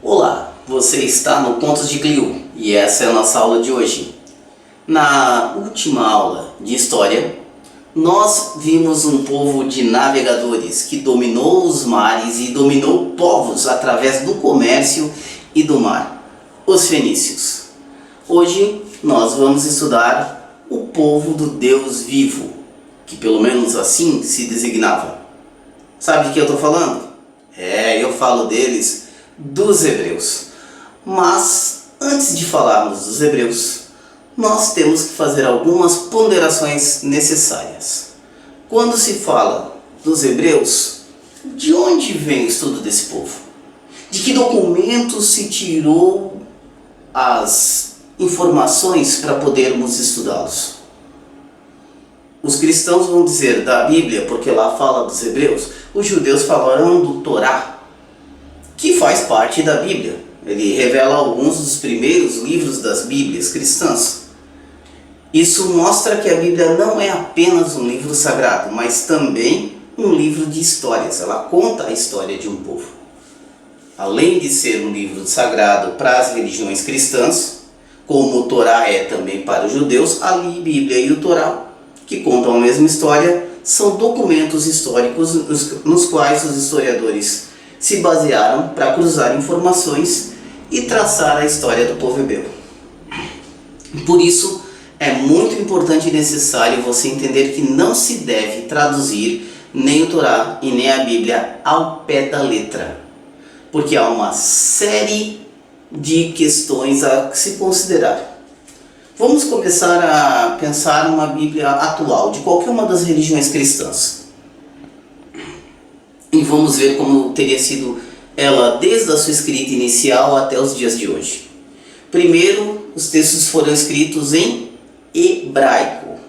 Olá, você está no Contos de Clio e essa é a nossa aula de hoje. Na última aula de História, nós vimos um povo de navegadores que dominou os mares e dominou povos através do comércio e do mar, os fenícios. Hoje nós vamos estudar o povo do Deus vivo, que pelo menos assim se designava. Sabe de que eu estou falando? Eu falo deles, dos hebreus. Mas antes de falarmos dos hebreus, nós temos que fazer algumas ponderações necessárias. Quando se fala dos hebreus, de onde vem o estudo desse povo? De que documentos se tirou as informações para podermos estudá-los? Os cristãos vão dizer da Bíblia, porque lá fala dos hebreus. Os judeus falarão do Torá, que faz parte da Bíblia. Ele revela alguns dos primeiros livros das Bíblias cristãs. Isso mostra que a Bíblia não é apenas um livro sagrado, mas também um livro de histórias. Ela conta a história de um povo. Além de ser um livro sagrado para as religiões cristãs, como o Torá é também para os judeus, a Bíblia e o Torá, que contam a mesma história, são documentos históricos nos quais os historiadores se basearam para cruzar informações e traçar a história do povo hebreu. Por isso, é muito importante e necessário você entender que não se deve traduzir nem o Torá e nem a Bíblia ao pé da letra, porque há uma série de questões a se considerar. Vamos começar a pensar uma Bíblia atual, de qualquer uma das religiões cristãs. E vamos ver como teria sido ela desde a sua escrita inicial até os dias de hoje. Primeiro, os textos foram escritos em hebraico.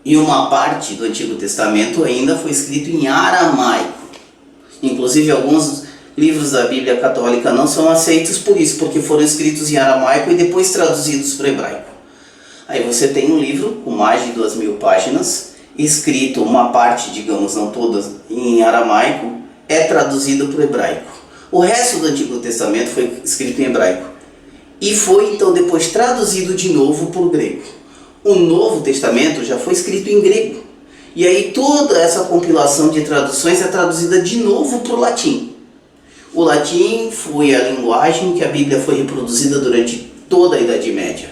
E uma parte do Antigo Testamento ainda foi escrito em aramaico. Inclusive, alguns livros da Bíblia Católica não são aceitos por isso, porque foram escritos em aramaico e depois traduzidos para o hebraico. Aí você tem um livro com mais de 2.000 páginas, escrito uma parte, digamos, não todas, em aramaico, é traduzido para o hebraico. O resto do Antigo Testamento foi escrito em hebraico e foi então depois traduzido de novo para o grego. O Novo Testamento já foi escrito em grego e aí toda essa compilação de traduções é traduzida de novo para o latim. O latim foi a linguagem que a Bíblia foi reproduzida durante toda a Idade Média,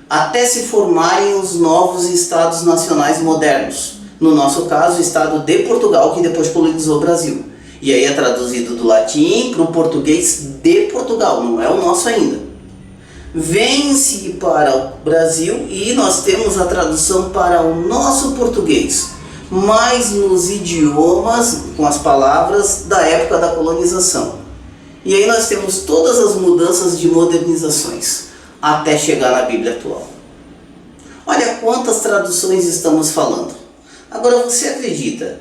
até se formarem os novos estados nacionais modernos. No nosso caso, o estado de Portugal, que depois colonizou o Brasil. E aí é traduzido do latim para o português de Portugal, não é o nosso ainda. Vem-se para o Brasil e nós temos a tradução para o nosso português, mas nos idiomas, com as palavras da época da colonização. E aí nós temos todas as mudanças de modernizações, até chegar na Bíblia atual. Olha quantas traduções estamos falando. Agora, você acredita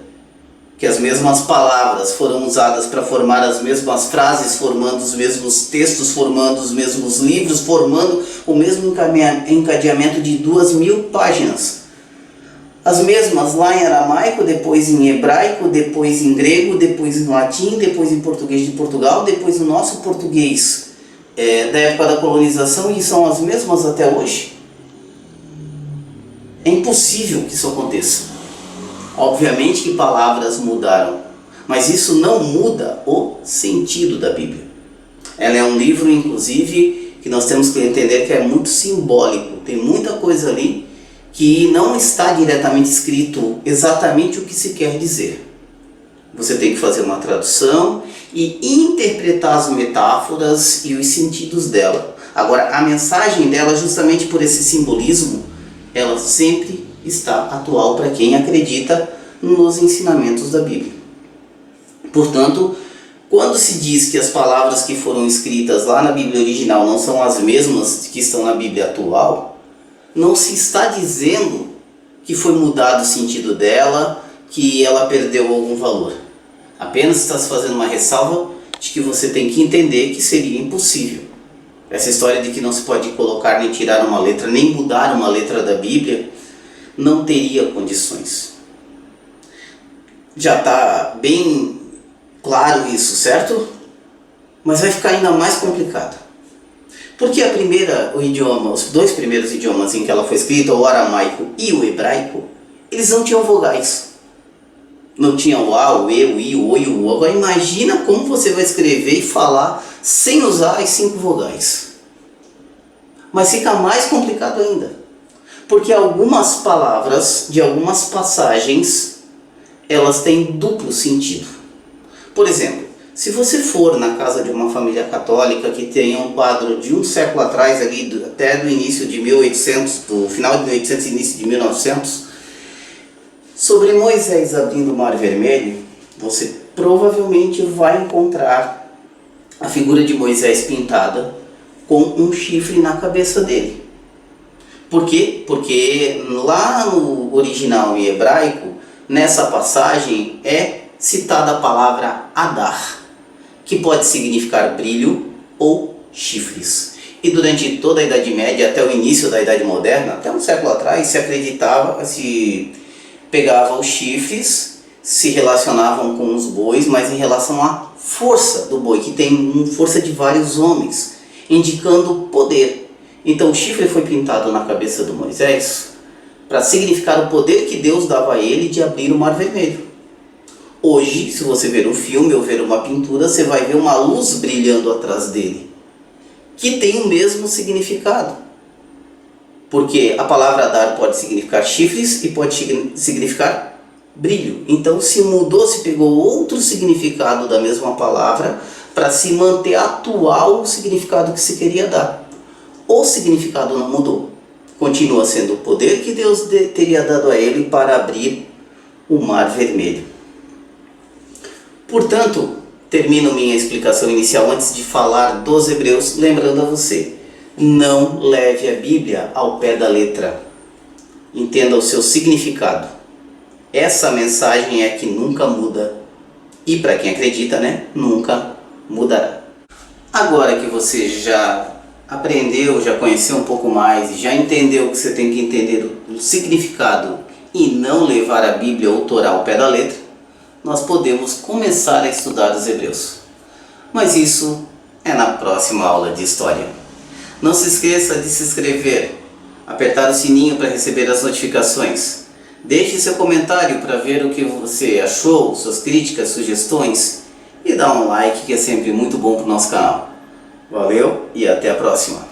que as mesmas palavras foram usadas para formar as mesmas frases, formando os mesmos textos, formando os mesmos livros, formando o mesmo encadeamento de 2.000 páginas? As mesmas lá em aramaico, depois em hebraico, depois em grego, depois em latim, depois em português de Portugal, depois no nosso português da época da colonização, e são as mesmas até hoje? É impossível que isso aconteça. Obviamente que palavras mudaram, mas isso não muda o sentido da Bíblia. Ela é um livro, inclusive, que nós temos que entender que é muito simbólico. Tem muita coisa ali que não está diretamente escrito exatamente o que se quer dizer. Você tem que fazer uma tradução e interpretar as metáforas e os sentidos dela. Agora, a mensagem dela, justamente por esse simbolismo, ela sempre está atual para quem acredita nos ensinamentos da Bíblia. Portanto, quando se diz que as palavras que foram escritas lá na Bíblia original não são as mesmas que estão na Bíblia atual, não se está dizendo que foi mudado o sentido dela, que ela perdeu algum valor. Apenas está se fazendo uma ressalva de que você tem que entender que seria impossível. Essa história de que não se pode colocar nem tirar uma letra, nem mudar uma letra da Bíblia, não teria condições. Já está bem claro isso, certo? Mas vai ficar ainda mais complicado. Porque os dois primeiros idiomas em que ela foi escrita, o aramaico e o hebraico, eles não tinham vogais. Não tinham o A, o E, o I, o O e o U. Agora imagina como você vai escrever e falar sem usar as 5 vogais. Mas fica mais complicado ainda. Porque algumas palavras de algumas passagens, elas têm duplo sentido. Por exemplo, se você for na casa de uma família católica que tem um quadro de um século atrás, até do início de 1800, do final de 1800 e início de 1900, sobre Moisés abrindo o Mar Vermelho, você provavelmente vai encontrar a figura de Moisés pintada com um chifre na cabeça dele. Por quê? Porque lá no original em hebraico, nessa passagem é citada a palavra Adar, que pode significar brilho ou chifres. E durante toda a Idade Média, até o início da Idade Moderna, até um século atrás, se pegava os chifres, se relacionavam com os bois, mas em relação à força do boi, que tem força de vários homens, indicando poder. Então o chifre foi pintado na cabeça do Moisés para significar o poder que Deus dava a ele de abrir o Mar Vermelho. Hoje, se você ver um filme ou ver uma pintura, você vai ver uma luz brilhando atrás dele, que tem o mesmo significado. Porque a palavra dar pode significar chifres e pode significar brilho. Então se pegou outro significado da mesma palavra para se manter atual o significado que se queria dar. O significado não mudou. Continua sendo o poder que Deus teria dado a ele para abrir o Mar Vermelho. Portanto, termino minha explicação inicial antes de falar dos Hebreus, lembrando a você: não leve a Bíblia ao pé da letra. Entenda o seu significado. Essa mensagem é que nunca muda. E para quem acredita, nunca mudará. Agora que você já aprendeu, já conheceu um pouco mais, já entendeu que você tem que entender o significado e não levar a Bíblia ou Torá ao pé da letra, nós podemos começar a estudar os Hebreus. Mas isso é na próxima aula de História. Não se esqueça de se inscrever, apertar o sininho para receber as notificações. Deixe seu comentário para ver o que você achou, suas críticas, sugestões, e dá um like, que é sempre muito bom para o nosso canal. Valeu e até a próxima!